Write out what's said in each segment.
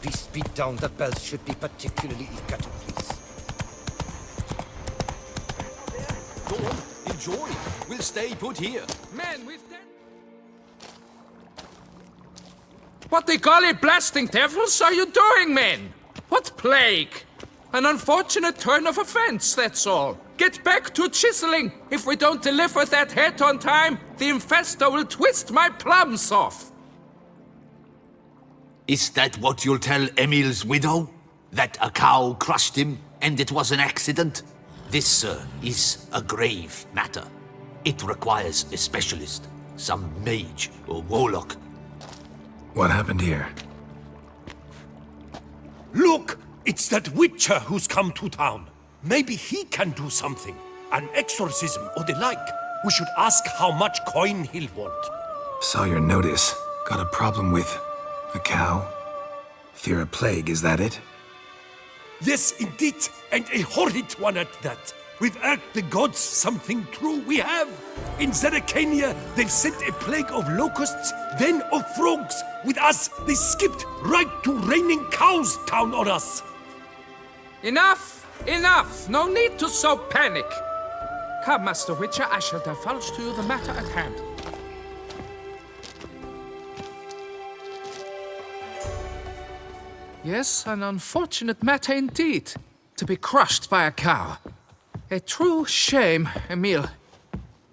beast beat down, the bells should be particularly eager to please. Go on, enjoy. We'll stay put here. Man, we've done... What the golly blasting devils are you doing, men? What plague? An unfortunate turn of offense, that's all. Get back to chiseling. If we don't deliver that head on time, the infestor will twist my plums off. Is that what you'll tell Emil's widow? That a cow crushed him and it was an accident? This, sir, is a grave matter. It requires a specialist, some mage or warlock. What happened here? Look! It's that witcher who's come to town. Maybe he can do something. An exorcism or the like. We should ask how much coin he'll want. Saw your notice. Got a problem with a cow? Fear a plague, is that it? Yes, indeed. And a horrid one at that. We've irked the gods something true we have. In Zeracania, they've sent a plague of locusts, then of frogs. With us, they skipped right to raining cows down on us. Enough! Enough! No need to so panic! Come, Master Witcher, I shall divulge to you the matter at hand. Yes, an unfortunate matter indeed. To be crushed by a cow. A true shame, Emil.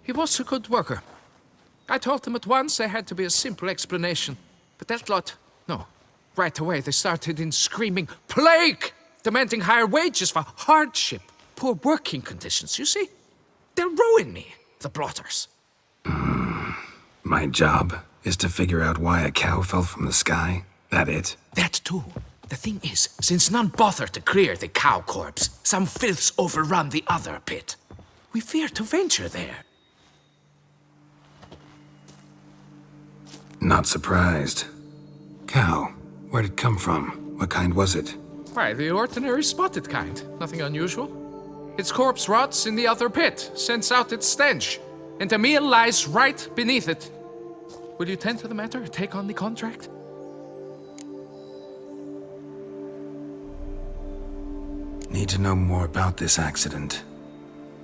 He was a good worker. I told them at once there had to be a simple explanation. But that lot, no. Right away they started in screaming, "Plague!" Demanding higher wages for hardship, poor working conditions, you see? They'll ruin me, the blotters. My job is to figure out why a cow fell from the sky? That it? That too. The thing is, since none bother to clear the cow corpse, some filths overrun the other pit. We fear to venture there. Not surprised. Cow, where'd it come from? What kind was it? Why, the ordinary spotted kind. Nothing unusual. Its corpse rots in the other pit, sends out its stench, and Emil lies right beneath it. Will you tend to the matter, take on the contract? Need to know more about this accident.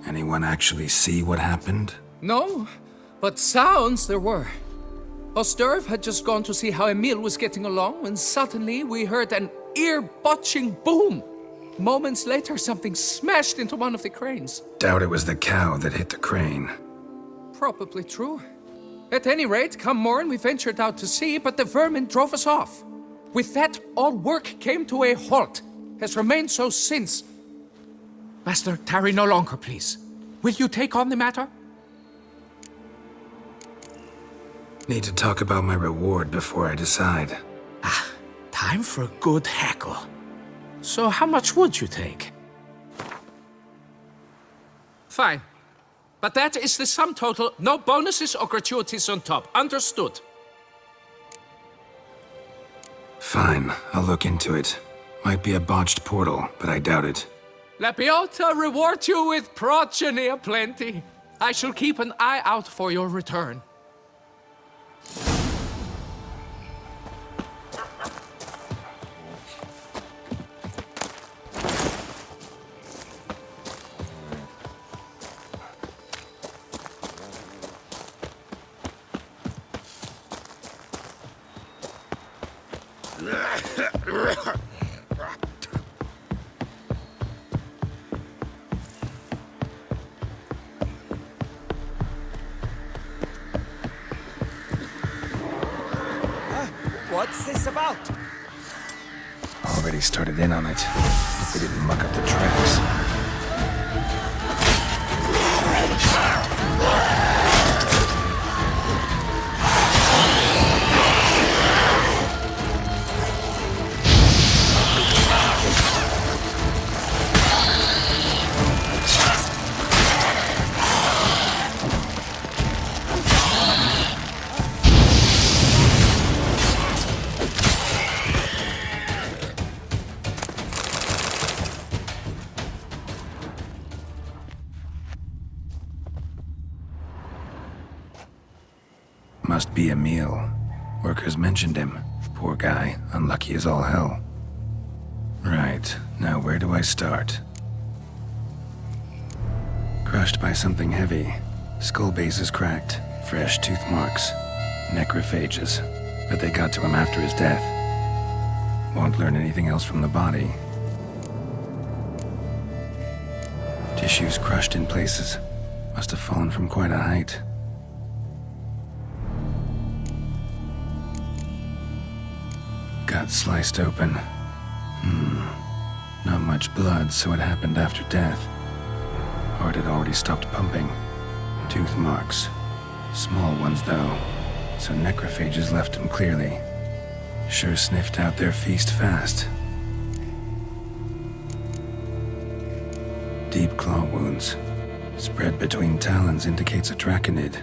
Anyone actually see what happened? No, but sounds there were. Osterv had just gone to see how Emil was getting along when suddenly we heard an ear-botching boom. Moments later, something smashed into one of the cranes. Doubt it was the cow that hit the crane. Probably true. At any rate, come morn, we ventured out to sea, but the vermin drove us off. With that, all work came to a halt. Has remained so since. Master, tarry no longer, please. Will you take on the matter? Need to talk about my reward before I decide. Time for a good hackle. So how much would you take? Fine. But that is the sum total, no bonuses or gratuities on top. Understood? Fine, I'll look into it. Might be a botched portal, but I doubt it. Lapiota reward you with progeny aplenty. I shall keep an eye out for your return. What's this about? Already started in on it. They didn't muck up the tracks. Must be Emil. Workers mentioned him. Poor guy, unlucky as all hell. Right, now where do I start? Crushed by something heavy. Skull base is cracked. Fresh tooth marks. Necrophages. But they got to him after his death. Won't learn anything else from the body. Tissues crushed in places. Must have fallen from quite a height. Gut sliced open. Not much blood, so it happened after death. Heart had already stopped pumping. Tooth marks. Small ones, though, so necrophages left him clearly. Sure sniffed out their feast fast. Deep claw wounds. Spread between talons indicates a draconid.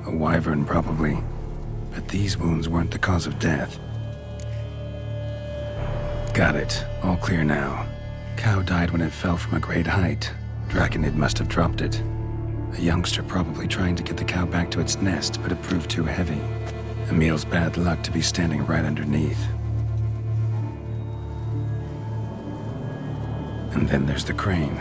A wyvern, probably. But these wounds weren't the cause of death. Got it. All clear now. Cow died when it fell from a great height. Draconid must have dropped it. A youngster probably trying to get the cow back to its nest, but it proved too heavy. Emil's bad luck to be standing right underneath. And then there's the crane.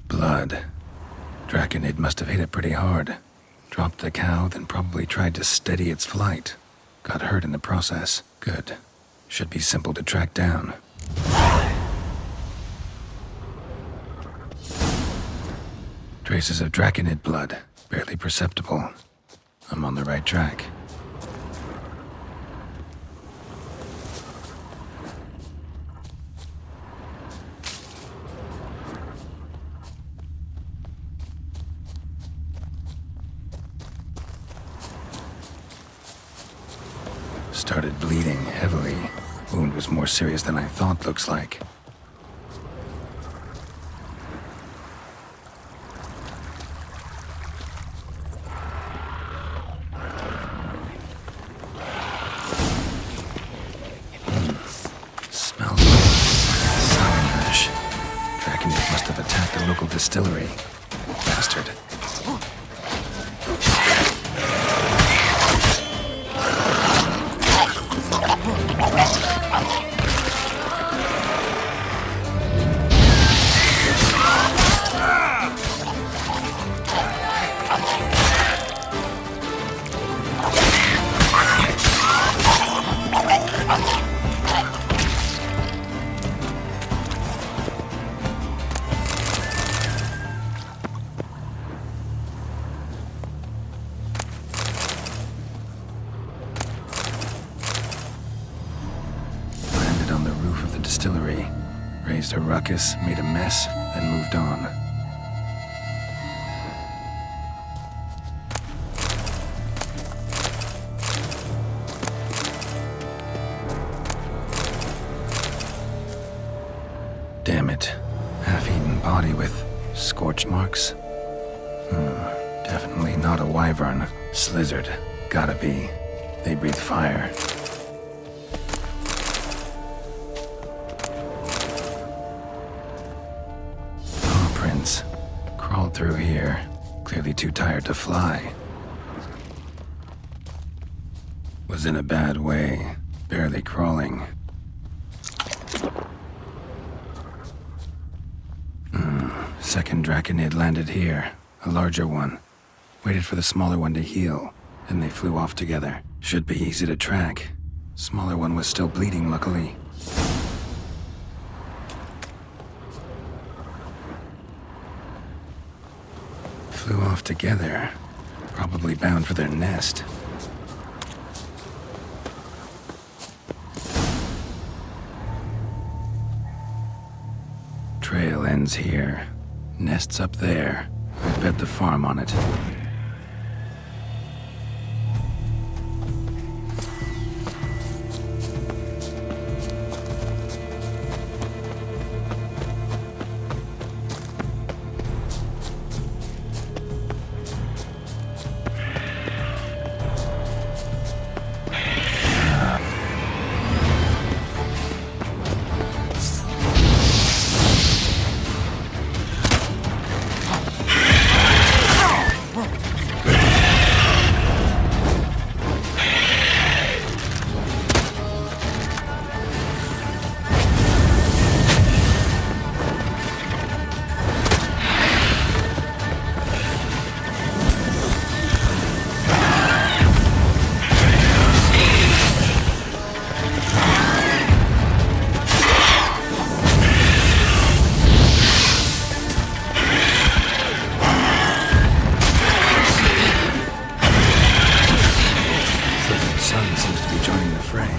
Blood. Draconid must have hit it pretty hard. Dropped the cow, then probably tried to steady its flight. Got hurt in the process. Good. Should be simple to track down. Traces of Draconid blood. Barely perceptible. I'm on the right track. Started bleeding heavily. Wound was more serious than I thought, looks like. Smells like sour mash. Draconid must have attacked the local distillery. Bastard. Distillery, raised a ruckus, made a mess, then moved on. Damn it. Half-eaten body with scorch marks? Definitely not a wyvern. Slizzard. Gotta be. They breathe fire. Crawled through here. Clearly too tired to fly. Was in a bad way. Barely crawling. Second Draconid landed here. A larger one. Waited for the smaller one to heal. Then they flew off together. Should be easy to track. Smaller one was still bleeding, luckily. Flew off together. Probably bound for their nest. Trail ends here. Nest's up there. I bet the farm on it. prey.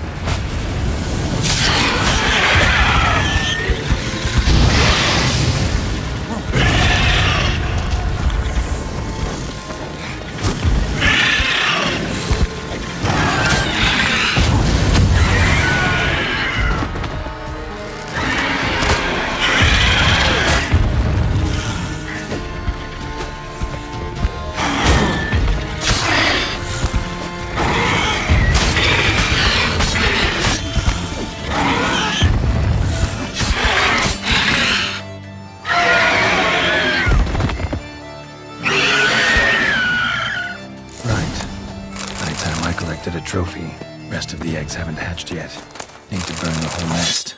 Collected a trophy. Rest of the eggs haven't hatched yet. Need to burn the whole nest.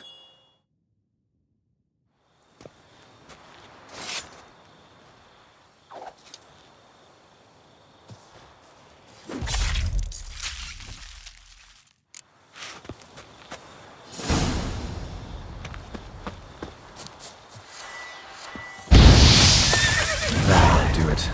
That'll do it.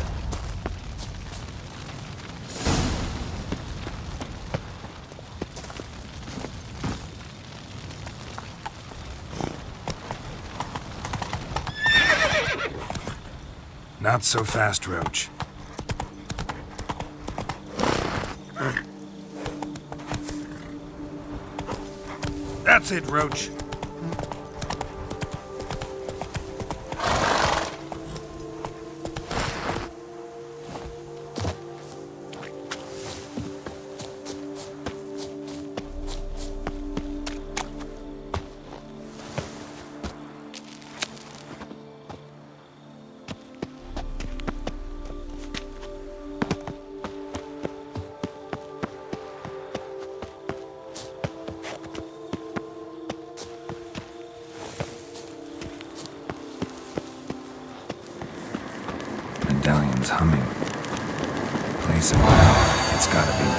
Not so fast, Roach. That's it, Roach. Medallion's humming. Place of valor. It's gotta be.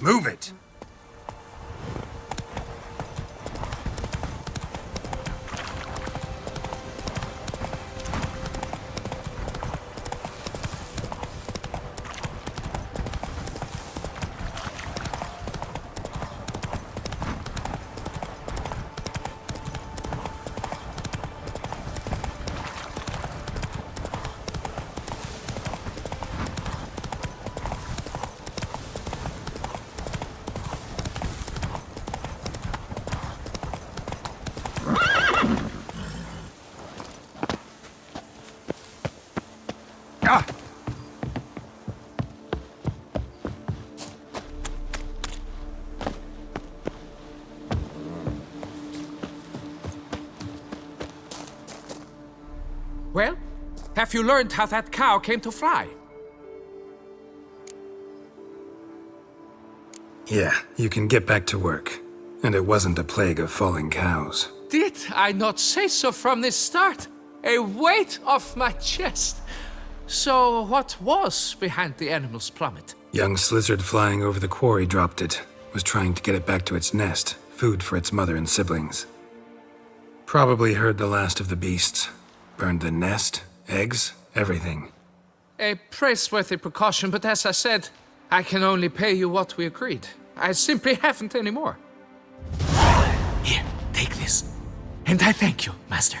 Move it! Well, have you learned how that cow came to fly? Yeah, you can get back to work. And it wasn't a plague of falling cows. Did I not say so from the start? A weight off my chest. So what was behind the animal's plummet? Young lizard flying over the quarry dropped it. Was trying to get it back to its nest. Food for its mother and siblings. Probably heard the last of the beasts. Burned the nest, eggs, everything. A praiseworthy precaution, but as I said, I can only pay you what we agreed. I simply haven't any more. Here, take this. And I thank you, Master.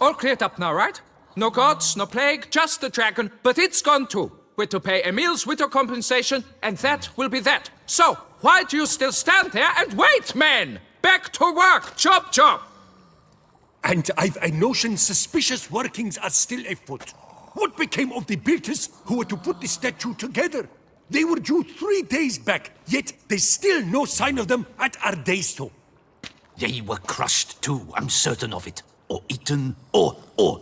All cleared up now, right? No gods, no plague, just the dragon, but it's gone too. We're to pay Emil's widow compensation, and that will be that. So, why do you still stand there and wait, men? Back to work! Chop, chop! And I've a notion suspicious workings are still afoot. What became of the builders who were to put the statue together? They were due 3 days back, yet there's still no sign of them at our daysto. They were crushed too, I'm certain of it. Or eaten, or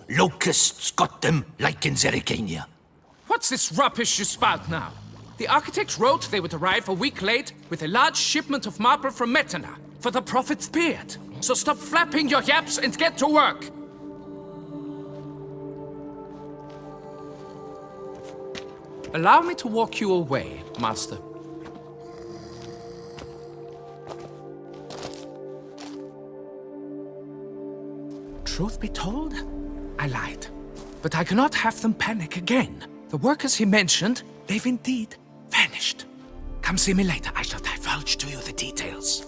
locusts got them, like in Zerikania. What's this rubbish you spout now? The architects wrote they would arrive a week late with a large shipment of marble from Metana for the prophet's beard. So stop flapping your yaps and get to work! Allow me to walk you away, Master. Truth be told, I lied. But I cannot have them panic again. The workers he mentioned, they've indeed vanished. Come see me later. I shall divulge to you the details.